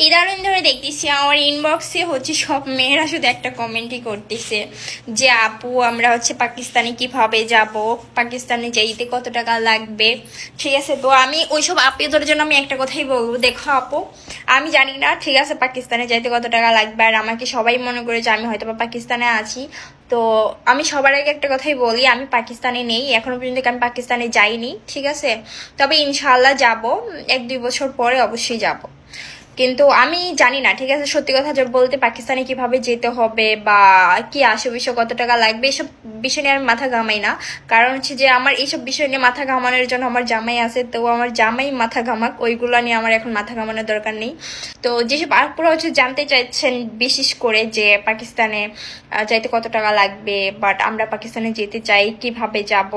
ইদানিং ধরে দেখতেছি আমার ইনবক্সে হচ্ছে সব মেয়েরা শুধু একটা কমেন্টই করতেছে যে আপু আমরা হচ্ছে পাকিস্তানে কিভাবে যাব, পাকিস্তানে যাইতে কত টাকা লাগবে। ঠিক আছে, তো আমি ওইসব আপুদের জন্য আমি একটা কথাই বলবো, দেখো আপু আমি জানি না ঠিক আছে পাকিস্তানে যাইতে কত টাকা লাগবে, আর আমাকে সবাই মনে করে যে আমি হয়তো বা পাকিস্তানে আছি। তো আমি সবার আগে একটা কথাই বলি, আমি পাকিস্তানে নেই, এখনো পর্যন্ত আমি পাকিস্তানে যাইনি। ঠিক আছে, তবে ইনশাল্লাহ যাব, 1-2 বছর পরে অবশ্যই যাব। কিন্তু আমি জানি না ঠিক আছে সত্যি কথা যে বলতে পাকিস্তানে কিভাবে যেতে হবে বা কি আসে বিষয় কত টাকা লাগবে, এসব বিষয় নিয়ে আমি মাথা ঘামাই না। কারণ হচ্ছে যে আমার এইসব বিষয় নিয়ে মাথা ঘামানোর জন্য আমার জামাই আছে, তো আমার জামাই মাথা ঘামাক, ওইগুলো নিয়ে আমার এখন মাথা ঘামানোর দরকার নেই। তো যেসব আপুরা হচ্ছে জানতে চাইছেন বিশেষ করে যে পাকিস্তানে যাইতে কত টাকা লাগবে, বাট আমরা পাকিস্তানে যেতে চাই কিভাবে যাব,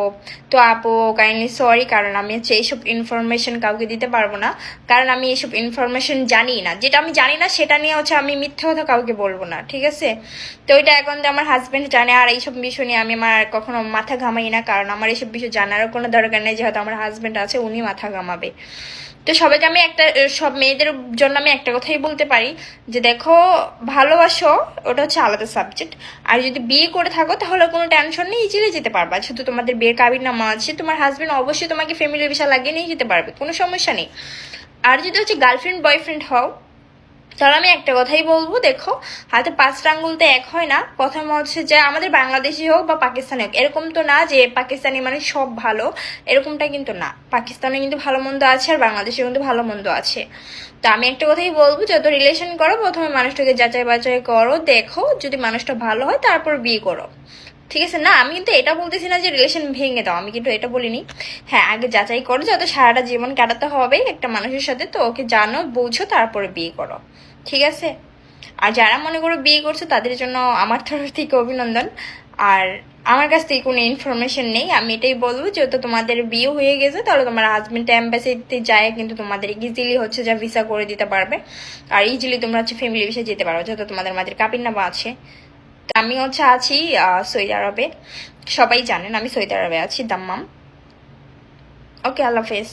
তো আপু কাইন্ডলি সরি, কারণ আমি হচ্ছে এইসব ইনফরমেশন কাউকে দিতে পারবো না। কারণ আমি এইসব ইনফরমেশন জানি না, যেটা আমি জানি না সেটা নিয়ে হচ্ছে আমি মিথ্যে কথা কাউকে বলবো না। ঠিক আছে, তো ওইটা এখন তো আমার হাজবেন্ড জানে, আর এইসব বিষয় নিয়ে আমি আমার কখনো মাথা ঘামাই না, কারণ আমার এইসব বিষয় জানারও কোনো দরকার নেই, যেহেতু আমার হাজবেন্ড আছে উনি মাথা ঘামাবে। তো সবাইকে আমি একটা, সব মেয়েদের জন্য আমি একটা কথাই বলতে পারি যে দেখো, ভালোবাসো ওটা হচ্ছে আলাদা সাবজেক্ট, আর যদি বিয়ে করে থাকো তাহলে কোনো টেনশন নেই, ইজিলি যেতে পারবা। যেহেতু তোমাদের বিয়ের কাবিননামা আছে, তোমার হাজবেন্ড অবশ্যই তোমাকে ফ্যামিলির ভিসা লাগিয়ে নিয়ে যেতে পারবে, কোনো সমস্যা নেই। আর যদি হচ্ছে গার্লফ্রেন্ড বয়ফ্রেন্ড হও, তাহলে আমি একটা কথাই বলবো, দেখো হাতে 5টা আঙ্গুল তো এক হয় না। প্রথম হচ্ছে যে আমাদের বাংলাদেশি হোক বা পাকিস্তানি হোক, এরকম তো না যে পাকিস্তানি মানে সব ভালো, এরকমটা কিন্তু না। পাকিস্তানে কিন্তু ভালো মন্দ আছে, আর বাংলাদেশে কিন্তু ভালো মন্দ আছে। তো আমি একটা কথাই বলবো, যত রিলেশন করো প্রথমে মানুষটাকে যাচাই বাছাই করো, দেখো যদি মানুষটা ভালো হয় তারপর বিয়ে করো। ঠিক আছে, না আমি কিন্তু এটা বলতেছি না যে রিলেশন ভেঙে দাও, আমি কিন্তু এটা বলিনি। হ্যাঁ, আগে যাচাই করো, যত সারাটা জীবন কাটাতে হবে একটা মানুষের সাথে, তো ওকে জানো বুঝো তারপরে বিয়ে করো। ঠিক আছে, আর যারা মনে করো বিয়ে করছো তাদের জন্য আমার তরফ থেকে অভিনন্দন। আর আমার কাছ থেকে কোনো ইনফরমেশন নেই, আমি এটাই বলবো যেহেতু তোমাদের বিয়ে হয়ে গেছে তাহলে তোমার হাজবেন্ড এম্বাসিতে যায় কিন্তু তোমাদের ইজিলি হচ্ছে যা ভিসা করে দিতে পারবে, আর ইজিলি তোমরা হচ্ছে ফ্যামিলি ভিসা যেতে পারো, যেহেতু তোমাদের মাদের কাবিননামা আছে। তো আমি হচ্ছে আছি সৌদি আরবে, সবাই জানেন আমি সৌদি আরবে আছি, দাম্মাম। ওকে, আল্লাহ হাফেজ।